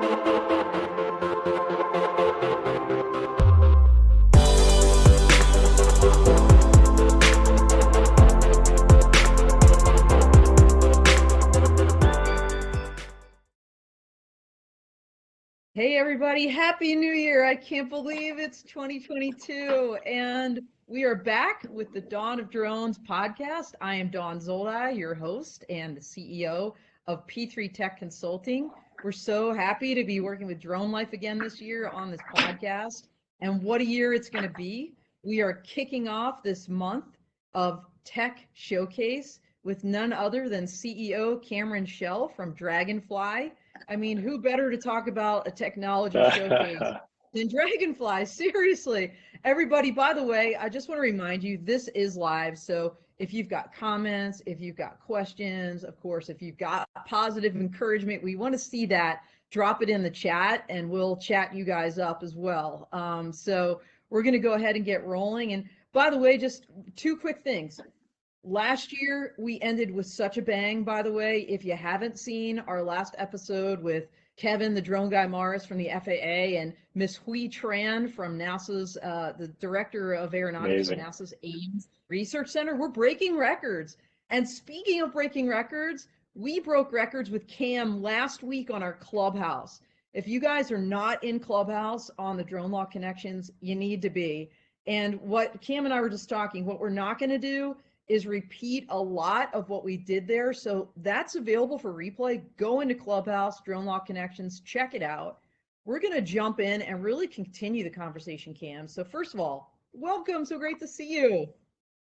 Hey everybody, Happy New Year. I can't believe it's 2022 and we are back with the Dawn of Drones podcast. I am Dawn Zoldi, your host and the CEO of P3 Tech Consulting. We're so happy to be working with DroneLife again this year on this podcast, and what a year it's going to be. We are kicking off this month of Tech Showcase with none other than CEO Cameron Chell from Draganfly. I mean, who better to talk about a technology showcase than Draganfly? Seriously. Everybody, by the way, I just want to remind you, this is live. So if you've got comments, if you've got questions, of course, if you've got positive encouragement, we want to see that. Drop it in the chat and we'll chat you guys up as well. So we're going to go ahead and get rolling. And by the way, just two quick things. Last year, we ended with such a bang, by the way. If you haven't seen our last episode with Kevin, the drone guy Morris from the FAA, and Miss Hui Tran from NASA's, the director of aeronautics at NASA's Ames Research Center, we're breaking records. And speaking of breaking records, we broke records with Cam last week on our Clubhouse. If you guys are not in Clubhouse on the Drone Law Connections, you need to be. And what Cam and I were just talking, what we're not going to do is repeat a lot of what we did there. So that's available for replay. Go into Clubhouse, Drone Law Connections, check it out. We're going to jump in and really continue the conversation, Cam. So first of all, welcome. So great to see you.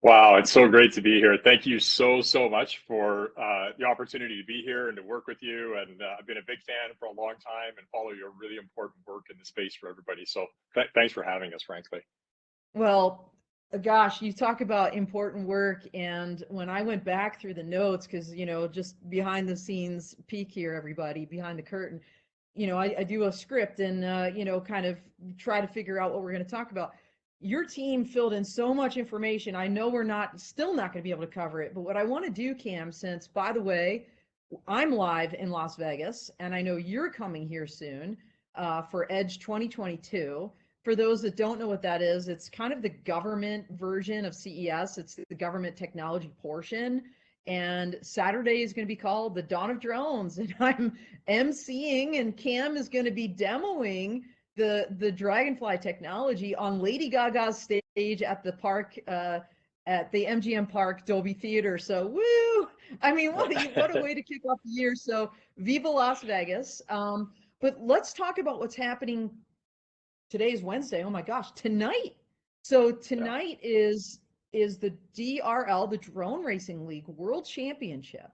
Wow, it's so great to be here. Thank you so much for the opportunity to be here and to work with you. And I've been a big fan for a long time and follow your really important work in the space for everybody. So thanks for having us, frankly. Well, gosh, you talk about important work, and when I went back through the notes, because, you know, just behind the scenes peek here, everybody, behind the curtain, you know, I do a script and, you know, kind of try to figure out what we're going to talk about. Your team filled in so much information. I know we're still not going to be able to cover it, but what I want to do, Cam, since, by the way, I'm live in Las Vegas, and I know you're coming here soon for Edge 2022. For those that don't know what that is, it's kind of the government version of CES. It's the government technology portion. And Saturday is going to be called the Dawn of Drones. And I'm emceeing, and Cam is going to be demoing the Draganfly technology on Lady Gaga's stage at the park, at the MGM Park Dolby Theater. So, woo! I mean, what a way to kick off the year. So, Viva Las Vegas. But let's talk about what's happening. Today's Wednesday. Oh my gosh, tonight. So tonight is the DRL, the Drone Racing League World Championship.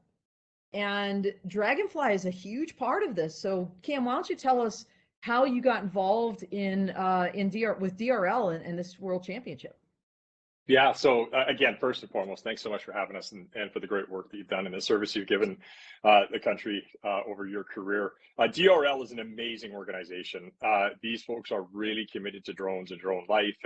And Draganfly is a huge part of this. So Cam, why don't you tell us how you got involved with DRL and this World Championship? Yeah, so again, first and foremost, thanks so much for having us and for the great work that you've done and the service you've given the country over your career. DRL is an amazing organization. These folks are really committed to drones and drone life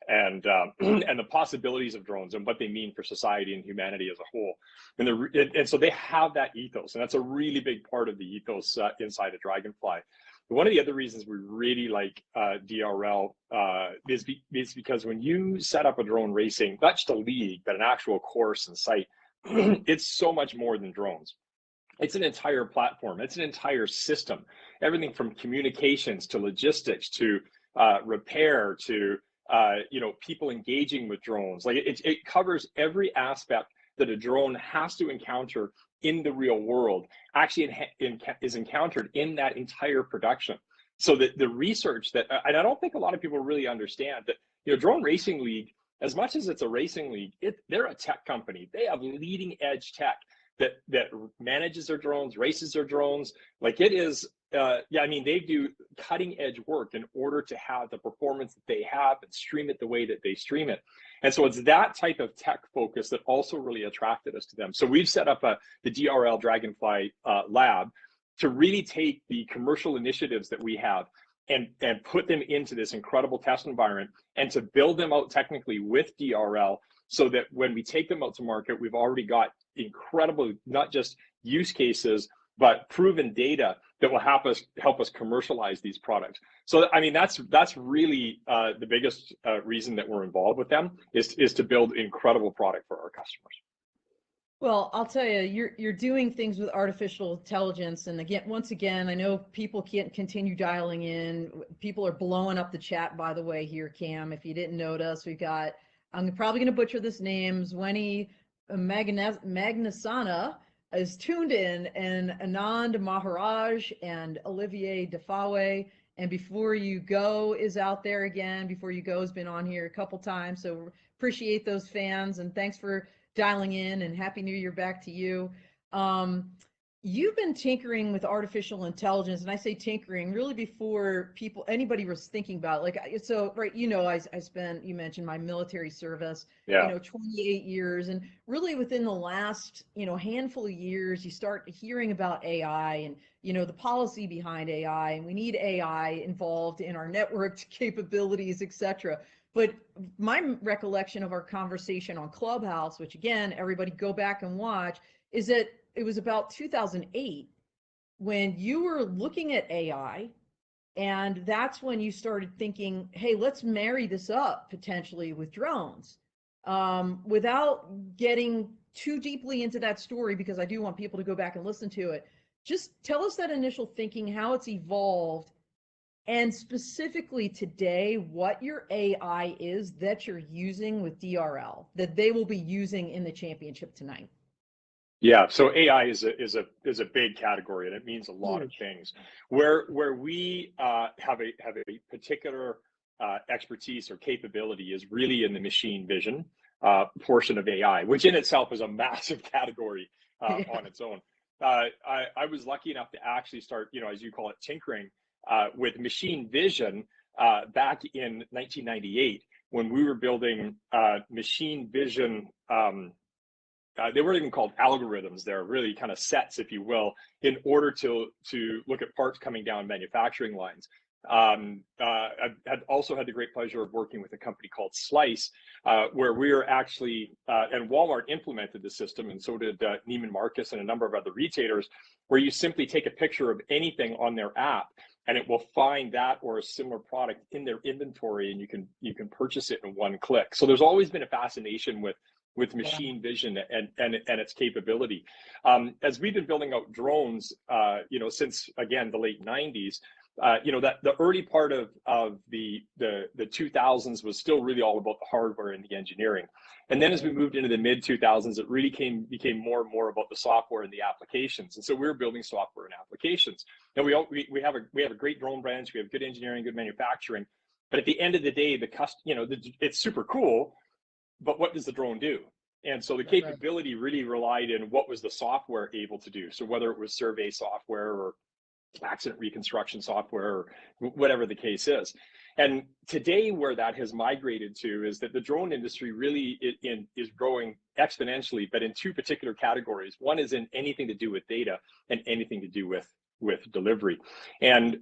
and the possibilities of drones and what they mean for society and humanity as a whole. And so they have that ethos, and that's a really big part of the ethos inside of Draganfly. One of the other reasons we really like DRL is because when you set up a drone racing, not just a league, but an actual course and site, it's so much more than drones. It's an entire platform. It's an entire system. Everything from communications to logistics to repair to people engaging with drones. Like it covers every aspect that a drone has to encounter in the real world, actually is encountered in that entire production. So that the research that, and I don't think a lot of people really understand that, Drone Racing League, as much as it's a racing league, they're a tech company. They have leading edge tech that manages their drones, races their drones. Like it is, they do cutting edge work in order to have the performance that they have and stream it the way that they stream it. And so it's that type of tech focus that also really attracted us to them. So we've set up the DRL Draganfly lab to really take the commercial initiatives that we have and put them into this incredible test environment and to build them out technically with DRL so that when we take them out to market, we've already got incredible, not just use cases, but proven data that will help us commercialize these products. So I mean, that's really the biggest reason that we're involved with them is to build incredible product for our customers. Well, I'll tell you, you're doing things with artificial intelligence, and again, once again, I know people can't continue dialing in. People are blowing up the chat, by the way, here, Cam. If you didn't notice, we've got, I'm probably going to butcher this name, Zweni Magnasana is tuned in, and Anand Maharaj and Olivier Defawe. And Before You Go is out there again. Before You Go has been on here a couple times, so appreciate those fans, and thanks for dialing in, and Happy New Year back to you. You've been tinkering with artificial intelligence, and I say tinkering really before anybody was thinking about it. Like, so, right, I spent, you mentioned my military service, Yeah. 28 years, and really within the last, handful of years, you start hearing about AI and, the policy behind AI, and we need AI involved in our networked capabilities, et cetera. But my recollection of our conversation on Clubhouse, which again, everybody go back and watch, is that it was about 2008 when you were looking at AI, and that's when you started thinking, hey, let's marry this up potentially with drones. Without getting too deeply into that story, because I do want people to go back and listen to it, just tell us that initial thinking, how it's evolved, and specifically today, what your AI is that you're using with DRL that they will be using in the championship tonight. Yeah, so AI is a big category, and it means a lot of Huge. things. Where we have a particular expertise or capability is really in the machine vision portion of AI, which in itself is a massive category Yeah. on its own. I was lucky enough to actually start, as you call it, tinkering with machine vision back in 1998 when we were building machine vision. They weren't even called algorithms. They're really kind of sets, if you will, in order to look at parts coming down manufacturing lines. I've also had the great pleasure of working with a company called Slice, where we are actually, and Walmart implemented the system, and so did Neiman Marcus and a number of other retailers, where you simply take a picture of anything on their app, and it will find that or a similar product in their inventory, and you can purchase it in one click. So there's always been a fascination with machine vision and its capability. As we've been building out drones, since again the late 90s, that the early part of the 2000s was still really all about the hardware and the engineering. And then as we moved into the mid 2000s, it really became more and more about the software and the applications. And so we were building software and applications. And we have a great drone branch. We have good engineering, good manufacturing. But at the end of the day, it's super cool. But what does the drone do? And so the capability really relied in what was the software able to do. So whether it was survey software or accident reconstruction software or whatever the case is. And today where that has migrated to is that the drone industry really is growing exponentially, but in two particular categories. One is in anything to do with data and anything to do with delivery. And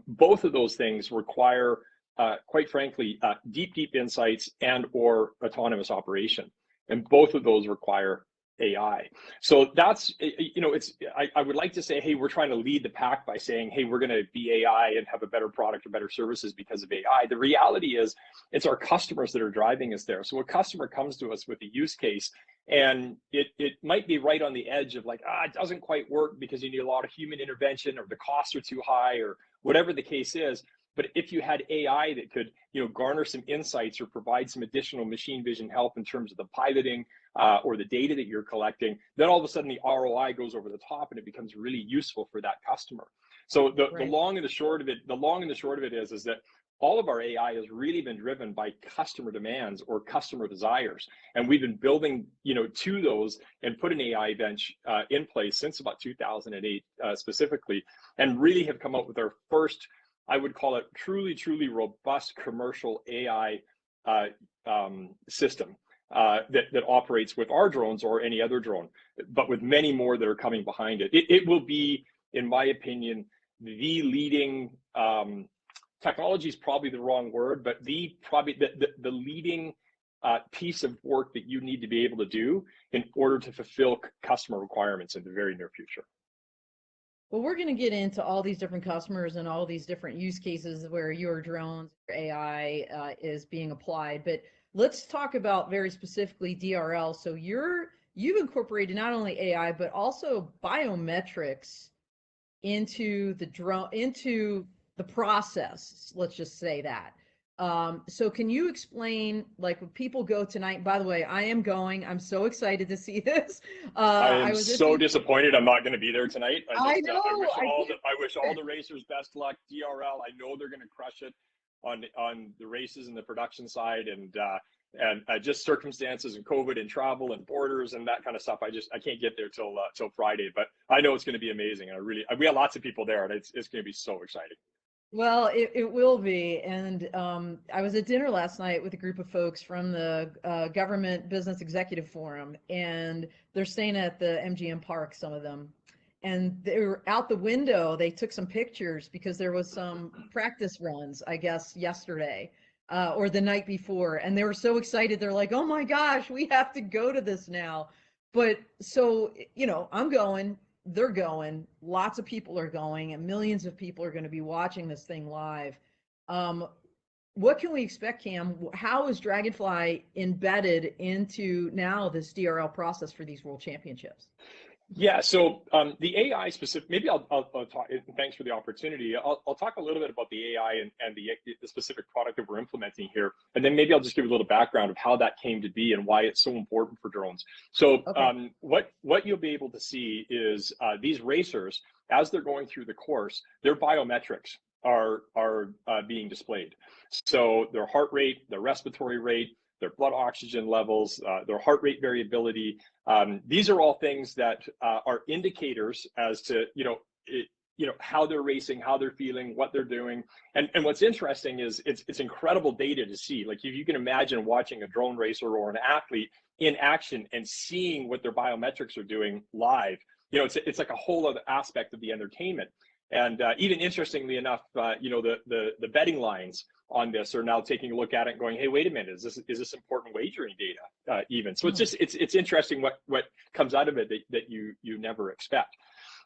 both of those things require quite frankly, deep insights and or autonomous operation. And both of those require AI. So that's, I would like to say, hey, we're trying to lead the pack by saying, hey, we're going to be AI and have a better product or better services because of AI. The reality is it's our customers that are driving us there. So a customer comes to us with a use case and it might be right on the edge of like, it doesn't quite work because you need a lot of human intervention or the costs are too high or whatever the case is. But if you had AI that could, garner some insights or provide some additional machine vision help in terms of the piloting or the data that you're collecting, then all of a sudden the ROI goes over the top and it becomes really useful for that customer. So the long and the short of it is that all of our AI has really been driven by customer demands or customer desires. And we've been building, to those and put an AI bench in place since about 2008 specifically, and really have come up with our first, I would call it truly robust commercial AI system that operates with our drones or any other drone, but with many more that are coming behind it. It will be, in my opinion, the leading, technology is probably the wrong word, but the leading piece of work that you need to be able to do in order to fulfill customer requirements in the very near future. Well, we're going to get into all these different customers and all these different use cases where your drones, your AI is being applied. But let's talk about very specifically DRL. So you've incorporated not only AI but also biometrics into the process. Let's just say that. So can you explain, like, when people go tonight? By the way, I am going. I'm so excited to see this. I I am was at so the. disappointed I'm not going to be there tonight. I know. I wish all the racers best luck. DRL, I know they're going to crush it on the races and the production side, and just circumstances and COVID and travel and borders and that kind of stuff. I can't get there till Friday, but I know it's going to be amazing. And we have lots of people there, and it's going to be so exciting. Well, it will be. And I was at dinner last night with a group of folks from the Government Business Executive Forum, and they're staying at the MGM Park, some of them. And they were out the window. They took some pictures because there was some practice runs, I guess, yesterday or the night before. And they were so excited. They're like, oh my gosh, we have to go to this now. But so, I'm going, they're going, lots of people are going, and millions of people are going to be watching this thing live. Um, what can we expect, Cam? How is Draganfly embedded into now this DRL process for these World Championships? Yeah, so the AI specific, maybe I'll talk, thanks for the opportunity. I'll talk a little bit about the AI and the specific product that we're implementing here. And then maybe I'll just give a little background of how that came to be and why it's so important for drones. So Okay. what you'll be able to see is these racers, as they're going through the course, their biometrics are being displayed. So their heart rate, their respiratory rate, their blood oxygen levels, their heart rate variability. These are all things that are indicators as to how they're racing, how they're feeling, what they're doing. And what's interesting is it's incredible data to see. Like, if you can imagine watching a drone racer or an athlete in action and seeing what their biometrics are doing live, it's like a whole other aspect of the entertainment. And even interestingly enough, the betting lines on this are now taking a look at it and going, hey, wait a minute, is this important wagering data even? So it's interesting what comes out of it that you never expect.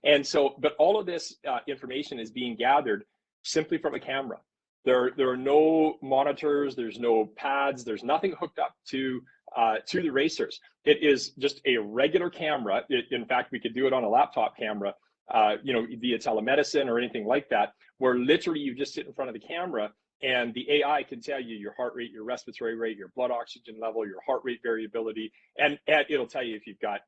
And so, but all of this information is being gathered simply from a camera. There are no monitors, there's no pads, there's nothing hooked up to the racers. It is just a regular camera. In fact, we could do it on a laptop camera, via telemedicine or anything like that, where literally you just sit in front of the camera and the AI can tell you your heart rate, your respiratory rate, your blood oxygen level, your heart rate variability, and it'll tell you if you've got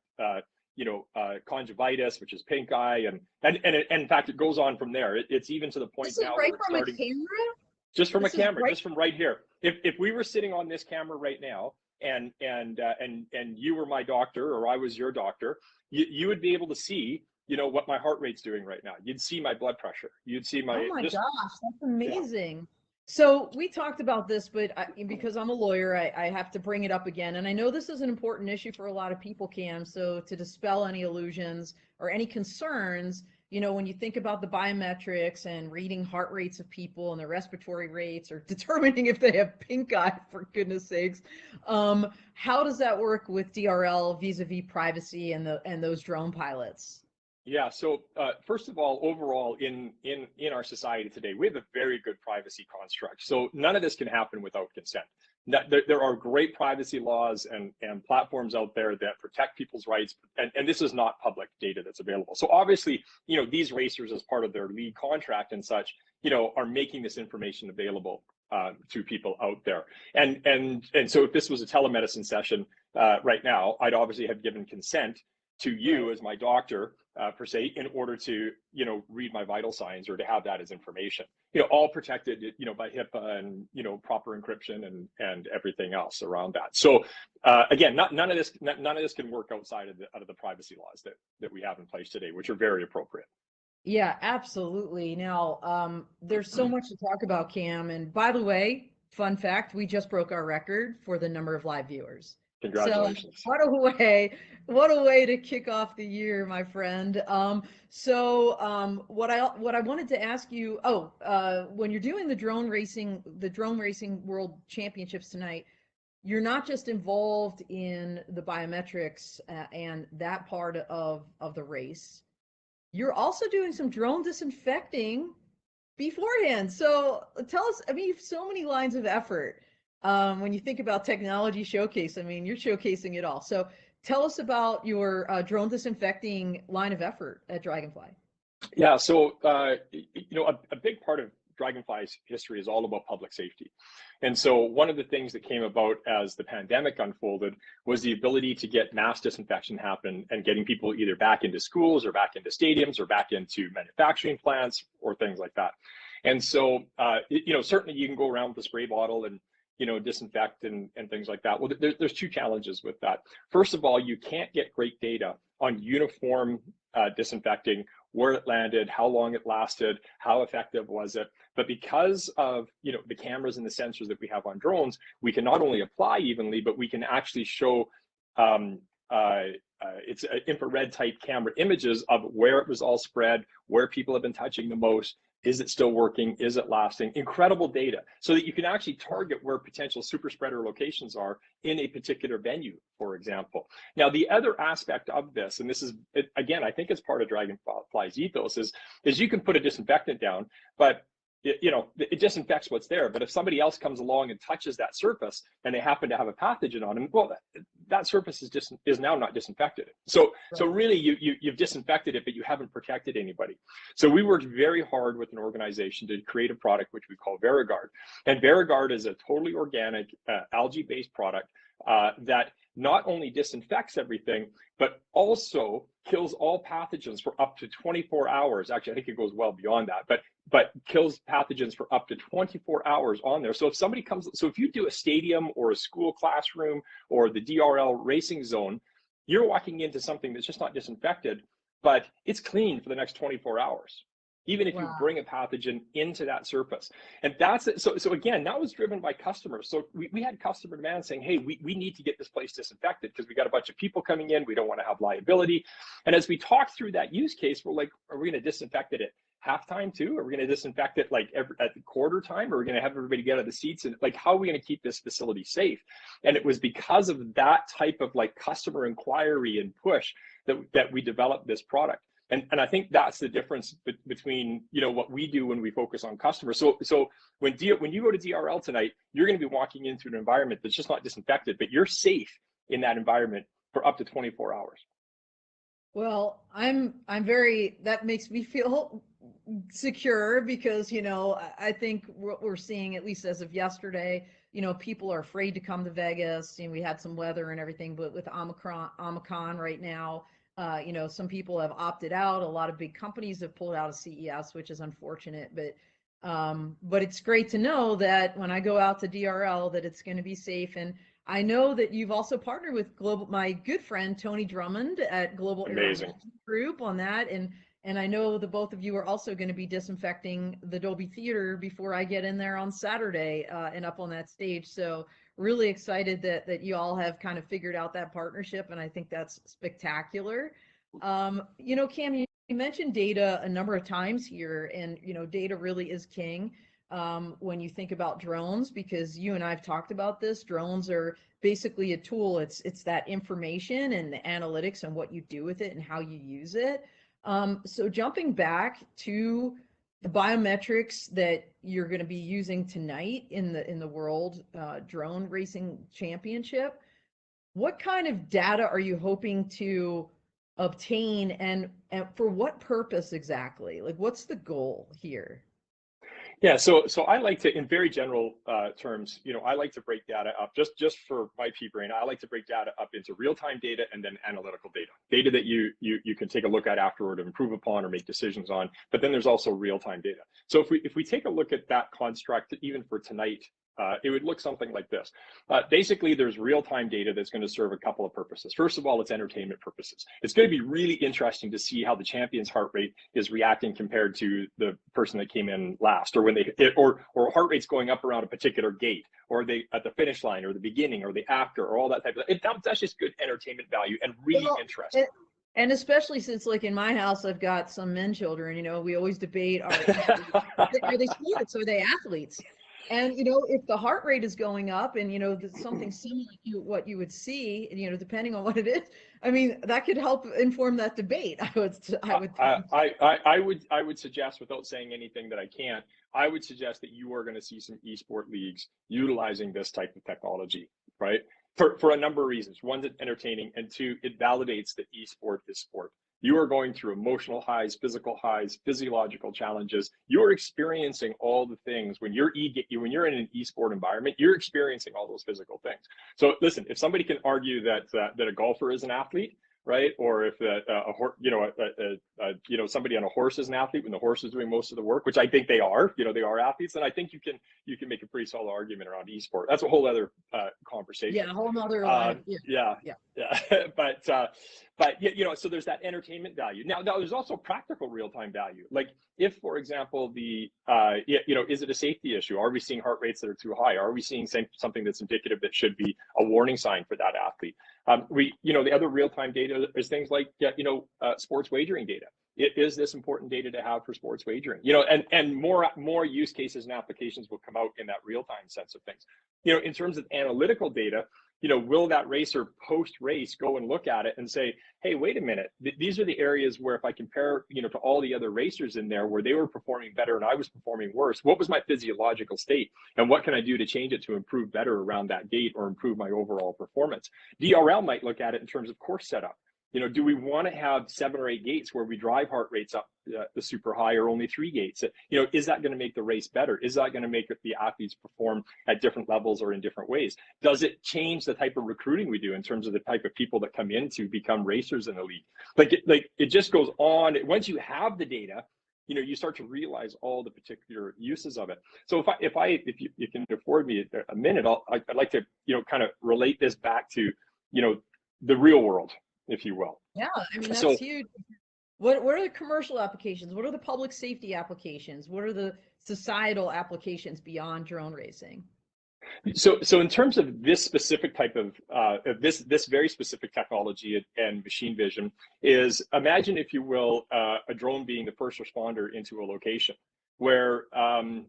conjunctivitis, which is pink eye, and in fact it goes on from there. It's even to the point This is now right where it's from a starting camera? just from a This is camera, right. just from right here. If we were sitting on this camera right now, and you were my doctor or I was your doctor, you would be able to see what my heart rate's doing right now. You'd see my blood pressure. You'd see Oh my my just gosh, that's yeah. amazing. So we talked about this, but because I'm a lawyer, I have to bring it up again. And I know this is an important issue for a lot of people, Cam. So to dispel any illusions or any concerns, when you think about the biometrics and reading heart rates of people and their respiratory rates or determining if they have pink eye, for goodness sakes, how does that work with DRL vis-a-vis privacy and those drone pilots? Yeah. So first of all, overall in our society today, we have a very good privacy construct. So none of this can happen without consent. There are great privacy laws and platforms out there that protect people's rights, and this is not public data that's available. So obviously, these racers, as part of their league contract and such, are making this information available to people out there. And so if this was a telemedicine session right now, I'd obviously have given consent to you Right. as my doctor, per se, in order to, read my vital signs or to have that as information, all protected, by HIPAA and, proper encryption and everything else around that. So again, none of this can work outside of the privacy laws that we have in place today, which are very appropriate. Yeah, absolutely. Now, there's so much to talk about, Cam. And by the way, fun fact, we just broke our record for the number of live viewers. So Congratulations. what a way to kick off the year, my friend. What I wanted to ask you, when you're doing the drone racing world championships tonight, you're not just involved in the biometrics and that part of the race. you're also doing some drone disinfecting beforehand. So tell us, I mean, so many lines of effort. When you think about technology showcase, I mean, you're showcasing it all. So tell us about your drone disinfecting line of effort at Draganfly. Yeah, so a big part of Draganfly's history is all about public safety. And so one of the things that came about as the pandemic unfolded was the ability to get mass disinfection happen and getting people either back into schools or back into stadiums or back into manufacturing plants or things like that. And so, certainly you can go around with a spray bottle and, disinfect and things like that. Well, there's two challenges with that. First of all, you can't get great data on uniform disinfecting, where it landed, how long it lasted, how effective was it. But because of the cameras and the sensors that we have on drones, we can not only apply evenly, but we can actually show it's infrared type camera images of where it was all spread, where people have been touching the most. Is it still working? Is it lasting? Incredible data, so that you can actually target where potential super spreader locations are in a particular venue, for example. Now, the other aspect of this, and this is, again, I think it's part of Draganfly's ethos, is you can put a disinfectant down, but it disinfects what's there. But if somebody else comes along and touches that surface and they happen to have a pathogen on them, well, that surface is now not disinfected. So really you've disinfected it, but you haven't protected anybody. So we worked very hard with an organization to create a product which we call VeriGuard. And VeriGuard is a totally organic algae-based product that not only disinfects everything, but also kills all pathogens for up to 24 hours. Actually, I think it goes well beyond that, but kills pathogens for up to 24 hours on there. So if you do a stadium or a school classroom or the DRL racing zone, you're walking into something that's just not disinfected, but it's clean for the next 24 hours, even if you bring a pathogen into that surface. And that's it. So again, that was driven by customers. So we had customer demand saying, hey, we need to get this place disinfected because we got a bunch of people coming in. We don't want to have liability. And as we talked through that use case, we're like, are we going to disinfect it at halftime too? Are we going to disinfect it like at the quarter time? Or are we going to have everybody get out of the seats? And like, how are we going to keep this facility safe? And it was because of that type of like customer inquiry and push that we developed this product. And I think that's the difference between what we do when we focus on customers. So when you go to DRL tonight, you're going to be walking into an environment that's just not disinfected, but you're safe in that environment for up to 24 hours. Well, that makes me feel secure because, I think what we're seeing, at least as of yesterday, people are afraid to come to Vegas. We had some weather and everything, but with Omicron right now, some people have opted out. A lot of big companies have pulled out of CES, which is unfortunate, but it's great to know that when I go out to DRL that it's going to be safe. And I know that you've also partnered with my good friend Tony Drummond at Global Amazing Group on that, and I know the both of you are also going to be disinfecting the Dolby Theater before I get in there on Saturday and up on that stage. So really excited that you all have kind of figured out that partnership, and I think that's spectacular. Cam, you mentioned data a number of times here, and data really is king when you think about drones, because you and I've talked about this. Drones are basically a tool. It's that information and the analytics and what you do with it and how you use it. So jumping back to the biometrics that you're going to be using tonight in the World Drone Racing Championship, what kind of data are you hoping to obtain, and for what purpose exactly? Like, what's the goal here? Yeah, so I like to, in very general terms, I like to break data up, just for my pea brain, I like to break data up into real-time data and then analytical data that you can take a look at afterward and improve upon or make decisions on. But then there's also real-time data. So if we take a look at that construct, even for tonight, it would look something like this. Basically, there's real-time data that's going to serve a couple of purposes. First of all, it's entertainment purposes. It's going to be really interesting to see how the champion's heart rate is reacting compared to the person that came in last, or or heart rate's going up around a particular gate, or they at the finish line, or the beginning, or the after, or all that type of that's just good entertainment value and really interesting. And especially since, like, in my house, I've got some men children, we always debate, are they sports? Are they athletes? And, you know, if the heart rate is going up and, you know, something similar to what you would see, you know, depending on what it is, I mean, that could help inform that debate. I would think. I would suggest, without saying anything that I can't, I would suggest that you are going to see some esport leagues utilizing this type of technology, right? For a number of reasons. One, it's entertaining, and two, it validates that esport is sport. You are going through emotional highs, physical highs, physiological challenges. You're experiencing all the things when you're in an esport environment. You're experiencing all those physical things. So listen, if somebody can argue that that a golfer is an athlete, right, or if somebody on a horse is an athlete when the horse is doing most of the work, which I think they are, they are athletes, then I think you can make a pretty solid argument around esport. That's a whole other conversation. Yeah, a whole nother line. Yeah. But so there's that entertainment value. Now there's also practical real-time value. Like if, for example, is it a safety issue? Are we seeing heart rates that are too high? Are we seeing something that's indicative that should be a warning sign for that athlete? The other real-time data is things like, sports wagering data. Is this important data to have for sports wagering? And more use cases and applications will come out in that real-time sense of things. In terms of analytical data, will that racer post-race go and look at it and say, hey, wait a minute, these are the areas where if I compare, to all the other racers in there where they were performing better and I was performing worse, what was my physiological state? And what can I do to change it to improve better around that gate or improve my overall performance? DRL might look at it in terms of course setup. Do we want to have 7 or 8 gates where we drive heart rates up the super high, or only 3 gates? Is that going to make the race better? Is that going to make the athletes perform at different levels or in different ways? Does it change the type of recruiting we do in terms of the type of people that come in to become racers in the league? It just goes on. Once you have the data, you start to realize all the particular uses of it. So if you can afford me a minute, I'd like to kind of relate this back to the real world, if you will. Yeah, I mean, that's huge. What are the commercial applications? What are the public safety applications? What are the societal applications beyond drone racing? So in terms of this specific type of this very specific technology and machine vision, is imagine, if you will, a drone being the first responder into a location where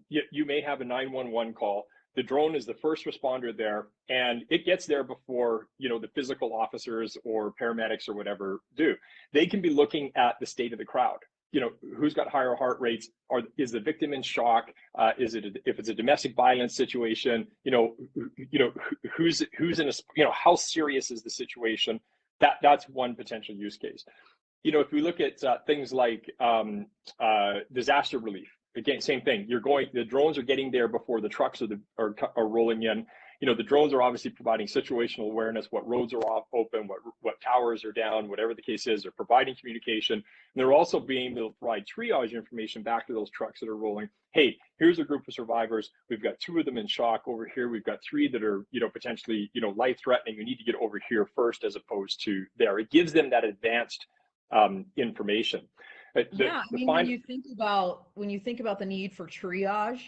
you may have a 911 call. The drone is the first responder there, and it gets there before the physical officers or paramedics or whatever do. They can be looking at the state of the crowd. Who's got higher heart rates? Is the victim in shock? If it's a domestic violence situation? Who's in a how serious is the situation? That's one potential use case. If we look at things like disaster relief. Again, same thing. The drones are getting there before the trucks are rolling in. The drones are obviously providing situational awareness, what roads are open, what towers are down, whatever the case is. They're providing communication. And they're also being able to provide triage information back to those trucks that are rolling. Hey, here's a group of survivors. We've got 2 of them in shock over here. We've got 3 that are, potentially, life-threatening. We need to get over here first as opposed to there. It gives them that advanced information. When you think about the need for triage,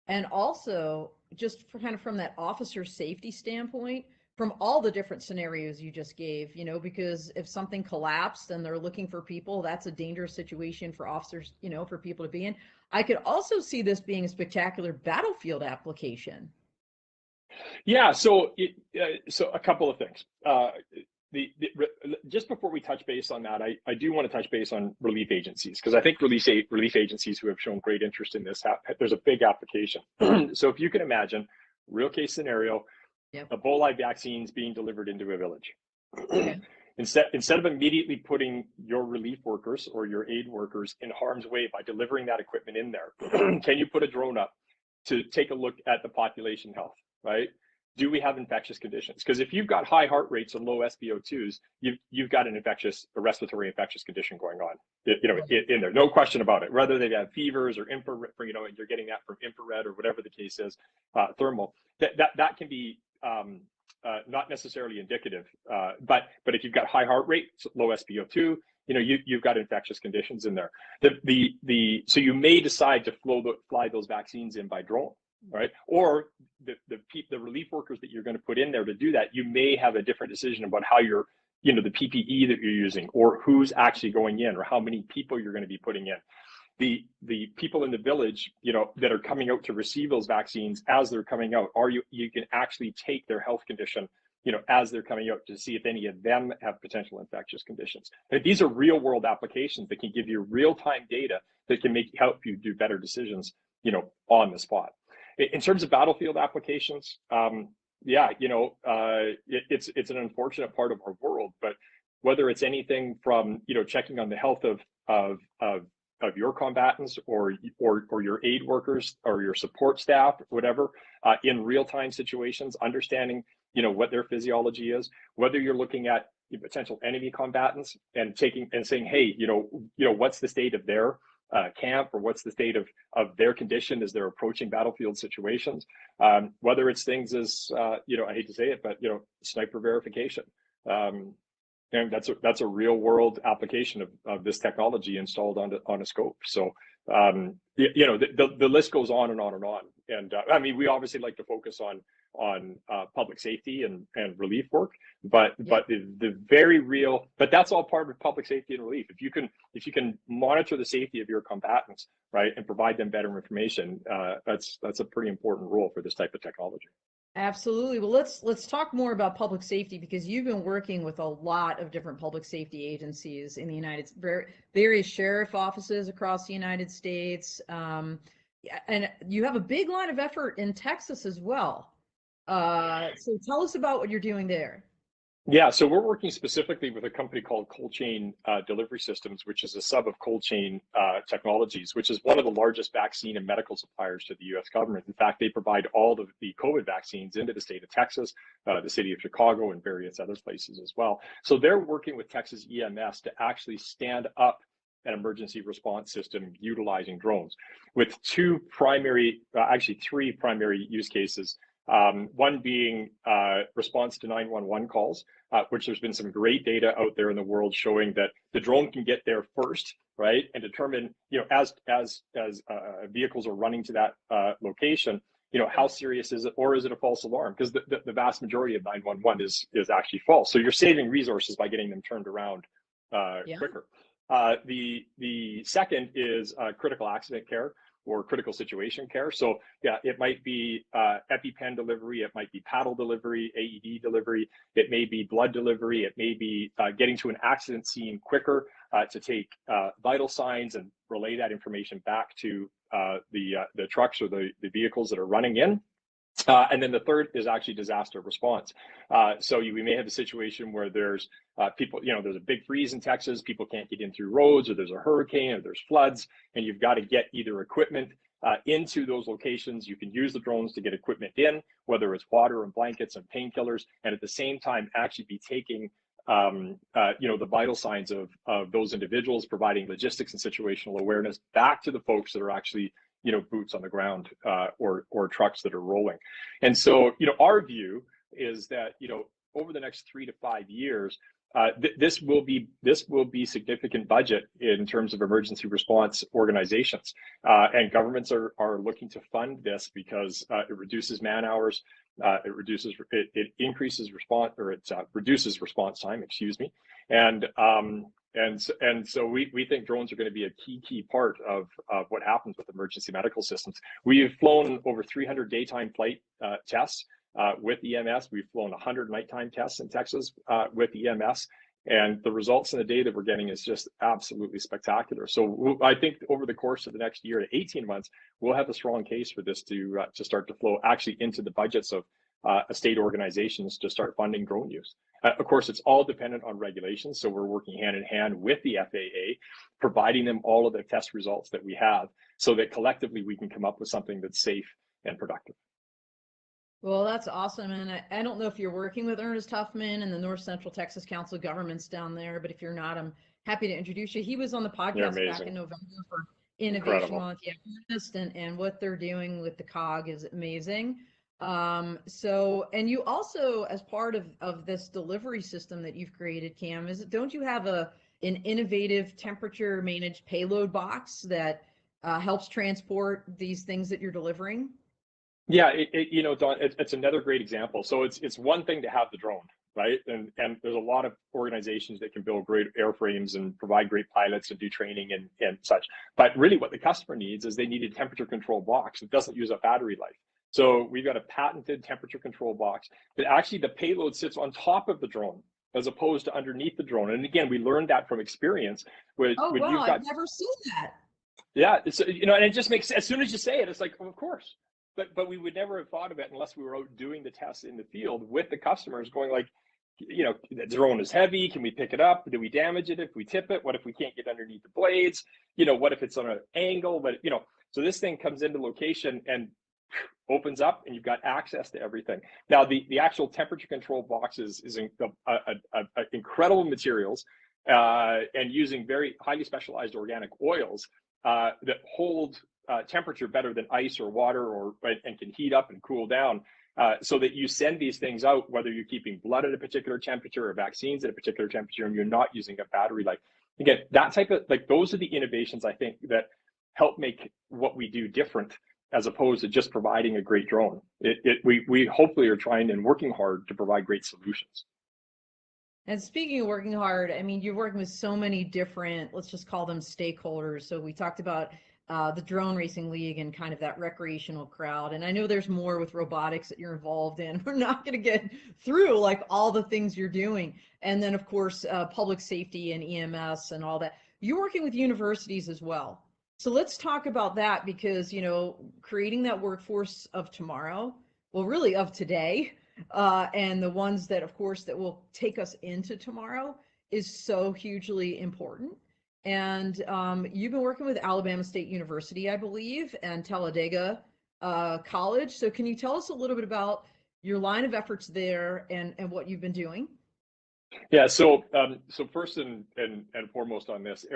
and also just from that officer safety standpoint, from all the different scenarios you just gave, because if something collapsed and they're looking for people, that's a dangerous situation for officers, for people to be in. I could also see this being a spectacular battlefield application. Yeah, so a couple of things. Just before we touch base on that, I do want to touch base on relief agencies, because I think relief agencies who have shown great interest in this, there's a big application. So if you can imagine, real case scenario, Ebola vaccines being delivered into a village. Okay. Instead of immediately putting your relief workers or your aid workers in harm's way by delivering that equipment in there, can you put a drone up to take a look at the population health, right? Do we have infectious conditions? Because if you've got high heart rates and low SpO2s, you've got a respiratory infectious condition going on, in there, no question about it. Whether they have fevers or infrared, you're getting that from infrared or whatever the case is, thermal. That can be not necessarily indicative, but if you've got high heart rate, low SpO2, you've got infectious conditions in there. So you may decide to fly those vaccines in by drone. Right, or the relief workers that you're going to put in there to do that, you may have a different decision about how you're, the PPE that you're using, or who's actually going in, or how many people you're going to be putting in. the people in the village, that are coming out to receive those vaccines as they're coming out, you can actually take their health condition, as they're coming out to see if any of them have potential infectious conditions. And these are real world applications that can give you real-time data that can help you do better decisions, on the spot. In terms of battlefield applications, it's an unfortunate part of our world, but whether it's anything from, checking on the health of your combatants or your aid workers or your support staff, whatever, in real-time situations, understanding, what their physiology is, whether you're looking at potential enemy combatants and saying, hey, what's the state of their camp, or what's the state of their condition as they're approaching battlefield situations, whether it's things as, I hate to say it, but, sniper verification. And that's a real world application of this technology installed on a scope. So, the list goes on and on and on. And I mean, we obviously like to focus on public safety and relief work, but the very real, but that's all part of public safety and relief. If you can monitor the safety of your combatants, right, and provide them better information, that's a pretty important role for this type of technology. Absolutely. Well, let's talk more about public safety, because you've been working with a lot of different public safety agencies in the various sheriff offices across the United States, and you have a big line of effort in Texas as well. So tell us about what you're doing there. Yeah, so we're working specifically with a company called Cold Chain Delivery Systems, which is a sub of Cold Chain Technologies, which is one of the largest vaccine and medical suppliers to the U.S. government. In fact, they provide all the COVID vaccines into the state of Texas, the city of Chicago, and various other places as well. So they're working with Texas EMS to actually stand up an emergency response system utilizing drones, with three primary use cases. One being response to 911 calls, which there's been some great data out there in the world showing that the drone can get there first, right, and determine, as vehicles are running to that location, how serious is it, or is it a false alarm? Because the vast majority of 911 is actually false. So you're saving resources by getting them turned around quicker. The second is critical accident care or critical situation care. So yeah, it might be EpiPen delivery, it might be paddle delivery, AED delivery, it may be blood delivery, it may be getting to an accident scene quicker to take vital signs and relay that information back to the trucks or the vehicles that are running in. And then the third is actually disaster response. So we may have a situation where there's people, there's a big freeze in Texas, people can't get in through roads, or there's a hurricane, or there's floods, and you've got to get either equipment into those locations. You can use the drones to get equipment in, whether it's water and blankets and painkillers, and at the same time actually be taking the vital signs of those individuals, providing logistics and situational awareness back to the folks that are actually boots on the ground, or trucks that are rolling. And so, our view is that, over the next 3 to 5 years, this will be significant budget in terms of emergency response organizations, and governments are looking to fund this because it reduces man hours, it increases response, or it reduces response time, and so we think drones are going to be a key part of what happens with emergency medical systems. We've flown over 300 daytime flight tests with EMS. We've flown 100 nighttime tests in Texas with EMS, and the results and the data we're getting is just absolutely spectacular. So I think over the course of the next year to 18 months, we'll have a strong case for this to start to flow actually into the budgets of state organizations to start funding drone use. Of course, it's all dependent on regulations. So we're working hand in hand with the FAA, providing them all of the test results that we have so that collectively we can come up with something that's safe and productive. Well, that's awesome. And I don't know if you're working with Ernest Huffman and the North Central Texas Council of Governments down there, but if you're not, I'm happy to introduce you. He was on the podcast back in November for Innovation Month. Yeah, Ernest and what they're doing with the COG is amazing. So, and you also, as part of this delivery system that you've created, Cam, don't you have an innovative temperature managed payload box that helps transport these things that you're delivering? Yeah, Don, it's another great example. So it's one thing to have the drone, right? And there's a lot of organizations that can build great airframes and provide great pilots and do training and such. But really what the customer needs is they need a temperature control box that doesn't use up battery life. So we've got a patented temperature control box that actually the payload sits on top of the drone as opposed to underneath the drone. And again, we learned that from experience. When wow, you've got, I've never seen that. yeah, it's, you know, and it just makes, as soon as you say it, it's like, well, of course. But we would never have thought of it unless we were out doing the tests in the field with the customers, going like, you know, the drone is heavy. Can we pick it up? Do we damage it if we tip it? What if we can't get underneath the blades? You know, what if it's on an angle? But, you know, so this thing comes into location and opens up and you've got access to everything. Now, the actual temperature control boxes is incredible materials and using very highly specialized organic oils that hold temperature better than ice or water, and can heat up and cool down, so that you send these things out, whether you're keeping blood at a particular temperature or vaccines at a particular temperature, and you're not using up battery life. Again, that type of, like, those are the innovations I think that help make what we do different, as opposed to just providing a great drone. We hopefully are trying and working hard to provide great solutions. And speaking of working hard, I mean, you're working with so many different, let's just call them stakeholders. So we talked about the Drone Racing League and kind of that recreational crowd. And I know there's more with robotics that you're involved in. We're not going to get through like all the things you're doing. And then, of course, public safety and EMS and all that. You're working with universities as well. So let's talk about that, because, you know, creating that workforce of tomorrow, well, really of today, and the ones that, of course, that will take us into tomorrow is so hugely important. And you've been working with Alabama State University, I believe, and Talladega College. So can you tell us a little bit about your line of efforts there and what you've been doing? Yeah, so first and foremost on this,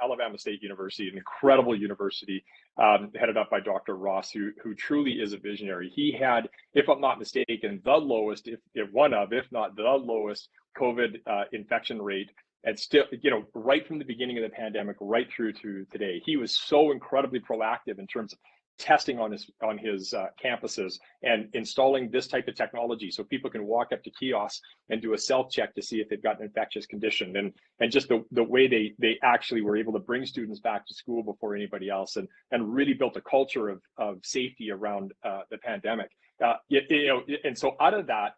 Alabama State University, an incredible university, headed up by Dr. Ross, who truly is a visionary. He had, if I'm not mistaken, the lowest, if not the lowest COVID infection rate, and still, you know, right from the beginning of the pandemic, right through to today. He was so incredibly proactive in terms of testing on his campuses and installing this type of technology, so people can walk up to kiosks and do a self check to see if they've got an infectious condition, and just the way they actually were able to bring students back to school before anybody else, and really built a culture of safety around the pandemic. You know, and so out of that,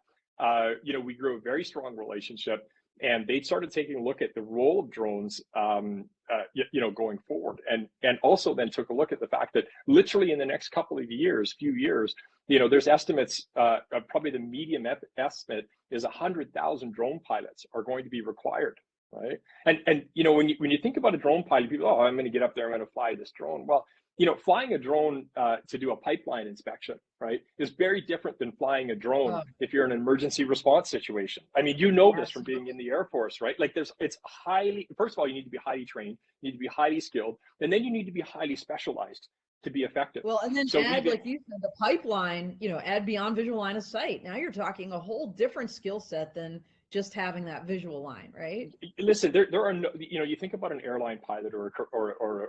you know, we grew a very strong relationship. And they started taking a look at the role of drones, you know, going forward, and also then took a look at the fact that literally in the next couple of few years, you know, there's estimates, probably the medium estimate is 100,000 drone pilots are going to be required, right? And you know, when you think about a drone pilot, people, oh, I'm going to get up there, I'm going to fly this drone. Well, you know, flying a drone to do a pipeline inspection, right, is very different than flying a drone if you're in an emergency response situation. I mean, you know this from being in the Air Force, right? Like it's highly, first of all, you need to be highly trained, you need to be highly skilled, and then you need to be highly specialized to be effective. Well, and then so add, like you said, the pipeline, you know, add beyond visual line of sight. Now you're talking a whole different skill set than just having that visual line, right? Listen, there are no, you know, you think about an airline pilot or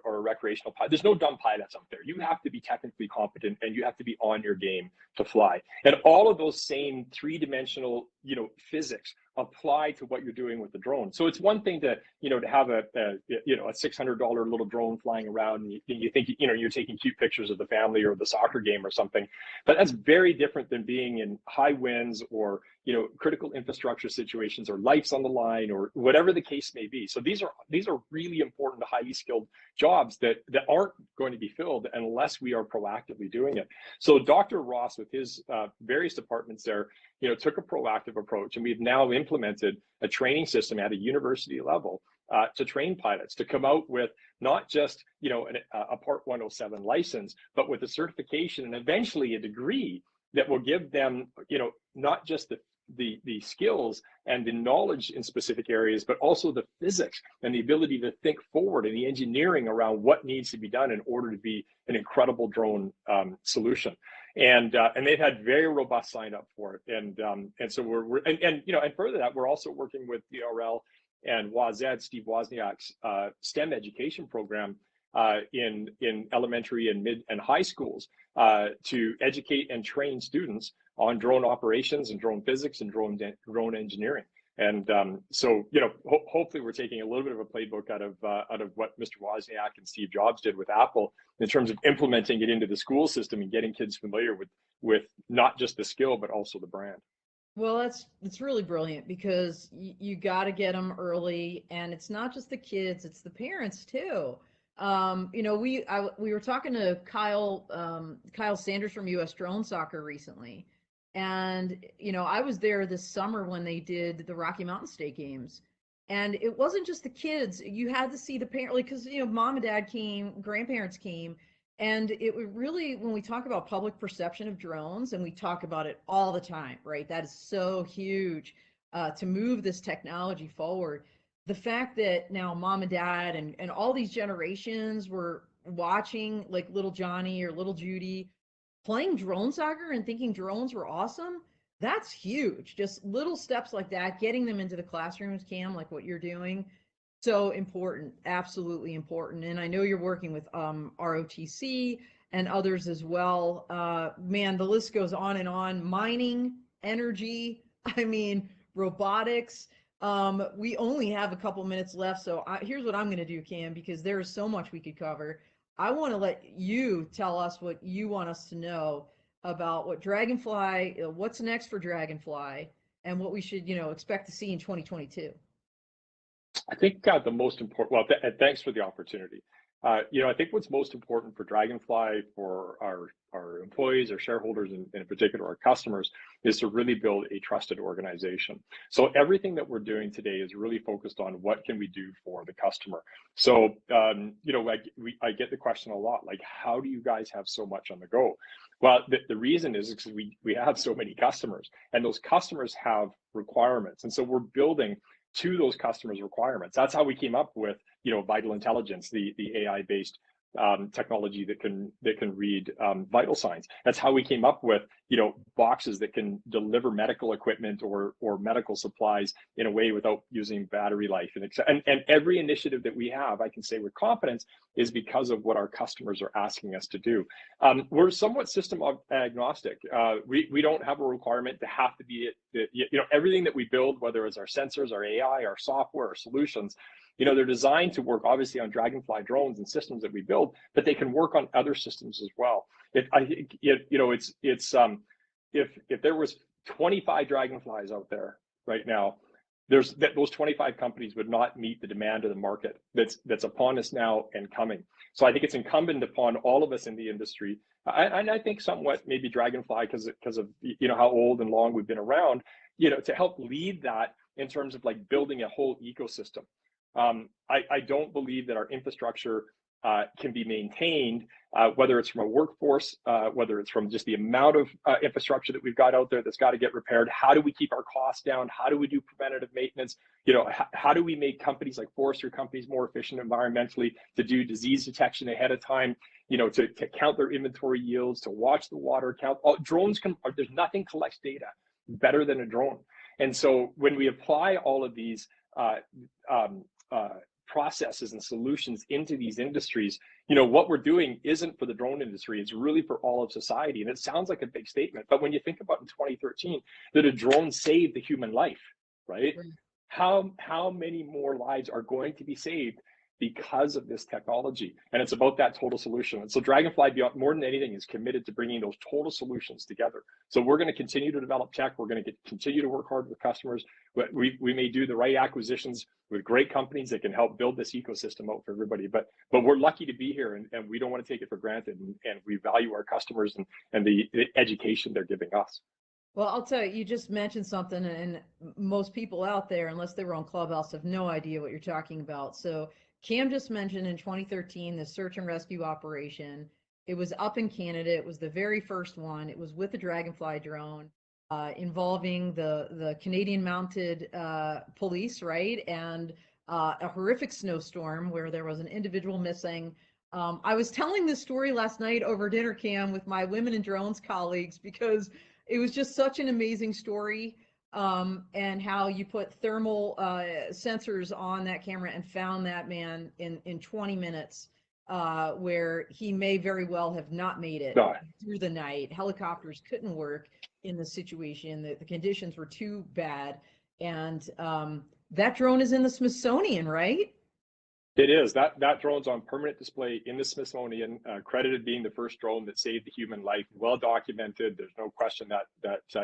a recreational pilot, there's no dumb pilots out there. You have to be technically competent and you have to be on your game to fly. And all of those same three-dimensional, you know, physics apply to what you're doing with the drone. So it's one thing to, you know, to have a you know, a $600 little drone flying around and you think, you know, you're taking cute pictures of the family or the soccer game or something, but that's very different than being in high winds or, you know, critical infrastructure situations or life's on the line or whatever the case may be. So these are really important, highly skilled jobs that aren't going to be filled unless we are proactively doing it. So Dr. Ross, with his various departments there, you know, took a proactive approach, and we've now implemented a training system at a university level to train pilots to come out with not just, you know, a Part 107 license, but with a certification and eventually a degree that will give them, you know, not just the skills and the knowledge in specific areas, but also the physics and the ability to think forward and the engineering around what needs to be done in order to be an incredible drone solution. And they've had very robust sign up for it. And so we're you know, and further that, we're also working with DRL and Steve Wozniak's STEM education program in elementary and mid and high schools to educate and train students on drone operations and drone physics and drone engineering. And so, hopefully we're taking a little bit of a playbook out of what Mr. Wozniak and Steve Jobs did with Apple in terms of implementing it into the school system and getting kids familiar with not just the skill, but also the brand. Well, it's really brilliant because you got to get them early, and it's not just the kids, it's the parents too. We were talking to Kyle Sanders from US Drone Soccer recently, and I was there this summer when they did the Rocky Mountain State Games, and it wasn't just the kids. You had to see the parent, like, because mom and dad came, grandparents came, and it would really, when we talk about public perception of drones, and we talk about it all the time, right? That is so huge to move this technology forward. The fact that now mom and dad and all these generations were watching like little Johnny or little Judy playing drone soccer and thinking drones were awesome, that's huge. Just little steps like that, getting them into the classrooms, Cam, like what you're doing, so important, absolutely important. And I know you're working with ROTC and others as well. Man, the list goes on and on. Mining, energy, I mean, robotics. We only have a couple minutes left, so here's what I'm going to do, Cam, because there is so much we could cover. I want to let you tell us what you want us to know about what Draganfly, what's next for Draganfly, and what we should, expect to see in 2022. I think the most important, well, thanks for the opportunity. I think what's most important for Draganfly, for our employees, our shareholders, and in particular our customers, is to really build a trusted organization. So everything that we're doing today is really focused on what can we do for the customer. So, I get the question a lot, like, how do you guys have so much on the go? Well, the reason is because we have so many customers, and those customers have requirements. And so we're building to those customers' requirements. That's how we came up with, Vital Intelligence, the AI-based technology that can read vital signs. That's how we came up with, boxes that can deliver medical equipment or medical supplies in a way without using battery life. And every initiative that we have, I can say with confidence, is because of what our customers are asking us to do. We're somewhat system agnostic. We don't have a requirement to have to be, everything that we build, whether it's our sensors, our AI, our software, our solutions, they're designed to work obviously on Draganfly drones and systems that we build, but they can work on other systems as well. If there was 25 Draganflies out there right now, those 25 companies would not meet the demand of the market that's upon us now and coming. So I think it's incumbent upon all of us in the industry, and I think somewhat maybe Draganfly because of how old and long we've been around, to help lead that in terms of like building a whole ecosystem. I don't believe that our infrastructure can be maintained, whether it's from a workforce, whether it's from just the amount of infrastructure that we've got out there that's got to get repaired. How do we keep our costs down? How do we do preventative maintenance? How do we make companies like forestry companies more efficient environmentally, to do disease detection ahead of time, to count their inventory yields, to watch the water count? Drones there's nothing collects data better than a drone. And so when we apply all of these processes and solutions into these industries, what we're doing isn't for the drone industry, it's really for all of society. And it sounds like a big statement, but when you think about in 2013 that a drone saved the human life, right? How many more lives are going to be saved because of this technology? And it's about that total solution. And so Draganfly, beyond more than anything, is committed to bringing those total solutions together. So we're going to continue to develop tech. We're going to continue to work hard with customers. We may do the right acquisitions with great companies that can help build this ecosystem out for everybody. But we're lucky to be here, and we don't want to take it for granted. And we value our customers and the education they're giving us. Well, I'll tell you, you just mentioned something, and most people out there, unless they were on Clubhouse, have no idea what you're talking about. So Cam just mentioned in 2013, the search and rescue operation. It was up in Canada. It was the very first one. It was with the Draganfly drone, involving the Canadian Mounted Police, right? And a horrific snowstorm where there was an individual missing. I was telling this story last night over dinner, Cam, with my Women in Drones colleagues, because it was just such an amazing story, and how you put thermal sensors on that camera and found that man in 20 minutes. where he may very well have not made it No, through the night. Helicopters couldn't work in the situation. The conditions were too bad. And that drone is in the Smithsonian, right? it is. That drone's on permanent display in the Smithsonian, credited being the first drone that saved the human life. Well documented. There's no question that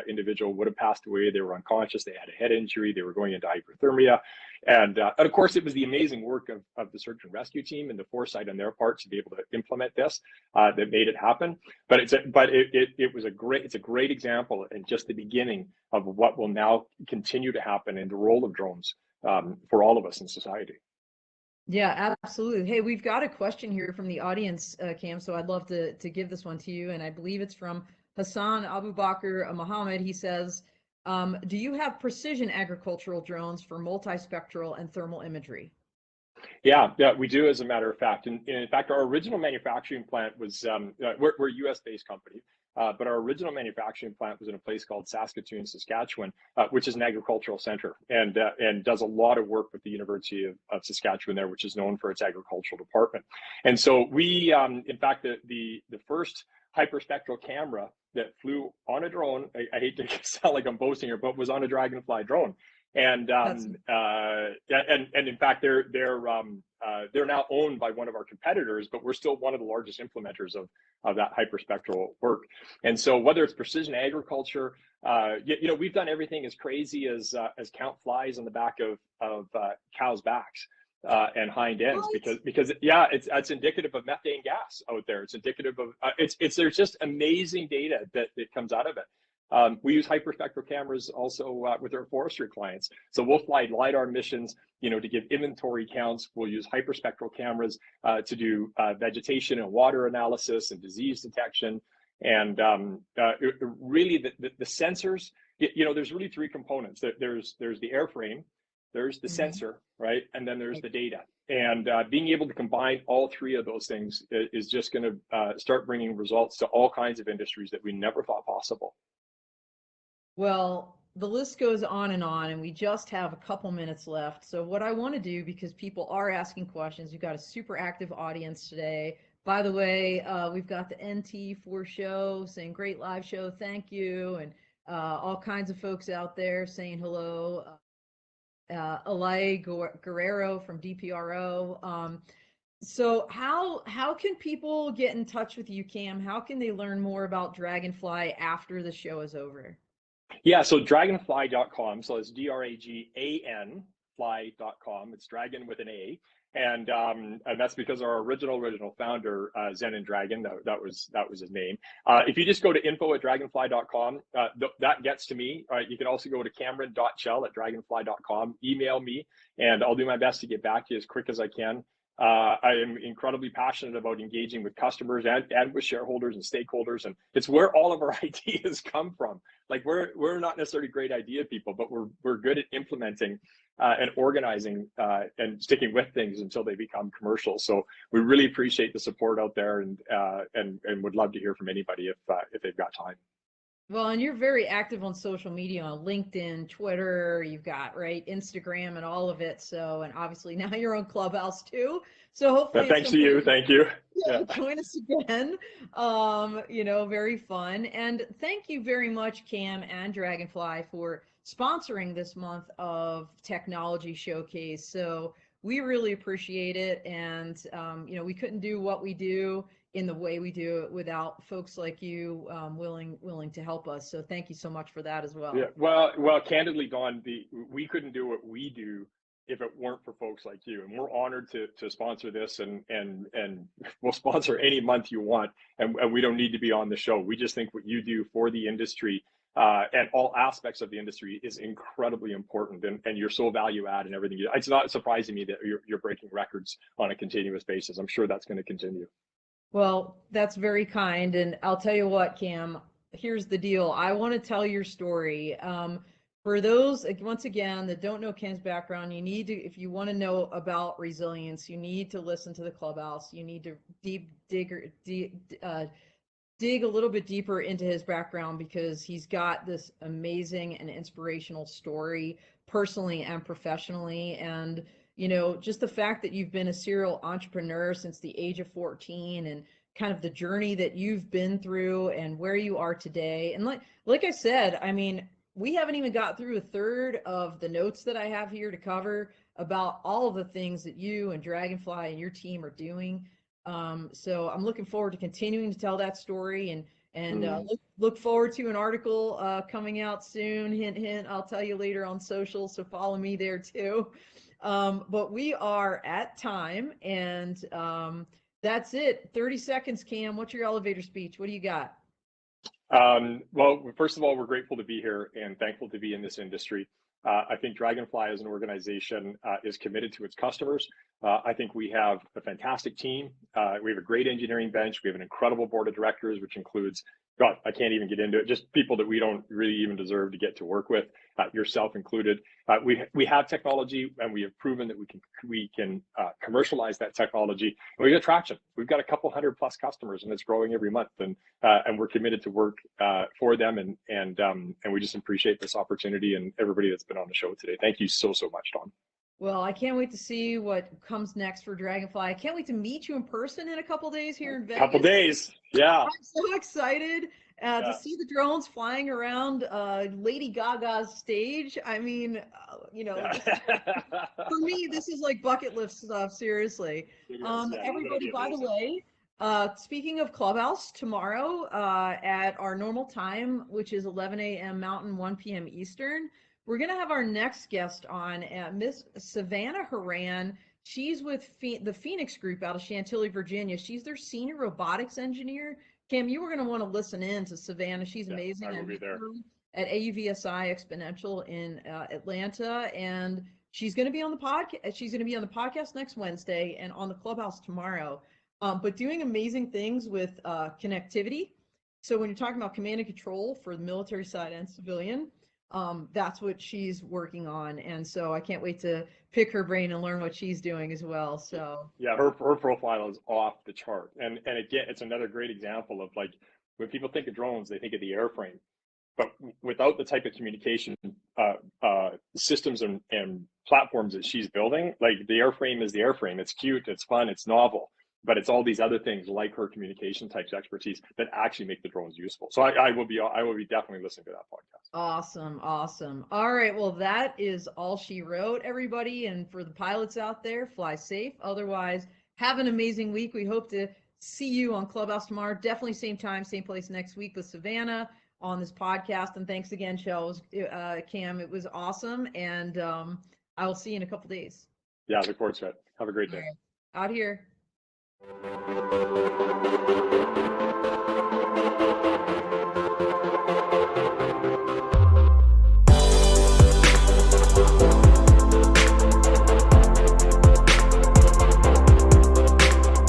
individual would have passed away. They were unconscious. They had a head injury. They were going into hypothermia, and of course, it was the amazing work of the search and rescue team and the foresight on their part to be able to implement this that made it happen. But it's a great example and just the beginning of what will now continue to happen in the role of drones for all of us in society. Yeah, absolutely. Hey, we've got a question here from the audience, Cam, so I'd love to give this one to you. And I believe it's from Hassan Abu Bakr Muhammad. He says, do you have precision agricultural drones for multispectral and thermal imagery? Yeah, we do, as a matter of fact. And in fact, our original manufacturing plant was, we're a US-based company, but our original manufacturing plant was in a place called Saskatoon, Saskatchewan, which is an agricultural center and does a lot of work with the University of Saskatchewan there, which is known for its agricultural department. And so we, in fact, the first hyperspectral camera that flew on a drone, I hate to sound like I'm boasting here, but was on a Draganfly drone. And in fact, they're now owned by one of our competitors, but we're still one of the largest implementers of that hyperspectral work. And so, whether it's precision agriculture, we've done everything as crazy as count flies on the back of cows' backs and hind ends, because it's indicative of methane gas out there. It's indicative of there's just amazing data that comes out of it. We use hyperspectral cameras also with our forestry clients. So we'll fly LiDAR missions, to give inventory counts. We'll use hyperspectral cameras to do vegetation and water analysis and disease detection. And really, the sensors, there's really three components. There's the airframe, there's the sensor, right? And then there's the data. And being able to combine all three of those things is just going to start bringing results to all kinds of industries that we never thought possible. Well, the list goes on, and we just have a couple minutes left. So what I want to do, because people are asking questions, we've got a super active audience today. By the way, we've got the NT4 show saying great live show, thank you, and all kinds of folks out there saying hello. Alay Guerrero from DPRO. So how can people get in touch with you, Cam? How can they learn more about Draganfly after the show is over? Yeah, so draganfly.com. So it's DRAGAN fly.com. It's dragon with an A. And that's because our original founder, Zen and Dragon, that was his name. If you just go to info@draganfly.com, that gets to me. You can also go to cameron.chell@draganfly.com, email me, and I'll do my best to get back to you as quick as I can. I am incredibly passionate about engaging with customers and with shareholders and stakeholders, and it's where all of our ideas come from. Like we're not necessarily great idea people, but we're good at implementing and organizing and sticking with things until they become commercial. So we really appreciate the support out there, and would love to hear from anybody if they've got time. Well, and you're very active on social media, on LinkedIn, Twitter, you've got, right, Instagram and all of it. So, and obviously now you're on Clubhouse too. So hopefully thanks to you. Thank you. Yeah. Join us again. Very fun. And thank you very much, Cam and Draganfly, for sponsoring this month of Technology Showcase. So we really appreciate it. And, we couldn't do what we do in the way we do it without folks like you willing to help us. So thank you so much for that as well. Yeah, well, candidly, Dawn, we couldn't do what we do if it weren't for folks like you, and we're honored to sponsor this, and we'll sponsor any month you want, and we don't need to be on the show. We just think what you do for the industry and all aspects of the industry is incredibly important, and you're so value add and everything. It's not surprising me that you're breaking records on a continuous basis. I'm sure that's going to continue. Well, that's very kind. And I'll tell you what, Cam, here's the deal. I want to tell your story. For those, once again, that don't know Cam's background, you need to, if you want to know about resilience, you need to listen to the Clubhouse. You need to dig a little bit deeper into his background, because he's got this amazing and inspirational story, personally and professionally. And you know, just the fact that you've been a serial entrepreneur since the age of 14 and kind of the journey that you've been through and where you are today. And like I said, I mean, we haven't even got through a third of the notes that I have here to cover about all of the things that you and Draganfly and your team are doing. So I'm looking forward to continuing to tell that story and look forward to an article coming out soon. Hint, hint. I'll tell you later on social, so follow me there too. But we are at time, and that's it. 30 seconds, Cam. What's your elevator speech? What do you got? Well, first of all, we're grateful to be here and thankful to be in this industry. I think Draganfly as an organization is committed to its customers. I think we have a fantastic team. We have a great engineering bench. We have an incredible board of directors, which includes, God, I can't even get into it, just people that we don't really even deserve to get to work with, yourself included. We have technology, and we have proven that we can commercialize that technology. And we got traction. We've got a couple hundred plus customers, and it's growing every month. And we're committed to work for them, and we just appreciate this opportunity and everybody that's been on the show today. Thank you so much, Don. Well, I can't wait to see what comes next for Draganfly. I can't wait to meet you in person in a couple days here in Vegas. Couple days, yeah. I'm so excited to see the drones flying around Lady Gaga's stage. I mean, you know, for me, this is like bucket list stuff, seriously. Everybody, by the way, speaking of Clubhouse, tomorrow at our normal time, which is 11 a.m. Mountain, 1 p.m. Eastern, we're going to have our next guest on, Miss Savannah Haran. She's with the Phoenix Group out of Chantilly, Virginia. She's their senior robotics engineer. Cam, you were going to want to listen in to Savannah. She's amazing. I will be there. At AUVSI Exponential in Atlanta, and she's going to be on the podcast. She's going to be on the podcast next Wednesday and on the Clubhouse tomorrow. But doing amazing things with connectivity. So when you're talking about command and control for the military side and civilian, that's what she's working on. And so I can't wait to pick her brain and learn what she's doing as well. So yeah, her profile is off the chart. And again, it's another great example of, like, when people think of drones, they think of the airframe. But without the type of communication systems and platforms that she's building, like, the airframe is the airframe. It's cute, it's fun, it's novel. But it's all these other things like her communication types expertise that actually make the drones useful. So I will be definitely listening to that podcast. Awesome. All right, well, that is all she wrote, everybody. And for the pilots out there, fly safe. Otherwise, have an amazing week. We hope to see you on Clubhouse tomorrow. Definitely same time, same place next week with Savannah on this podcast. And thanks again, Chell, Cam. It was awesome. And I will see you in a couple days. Yeah, look forward to it. Have a great day. Right. Out here.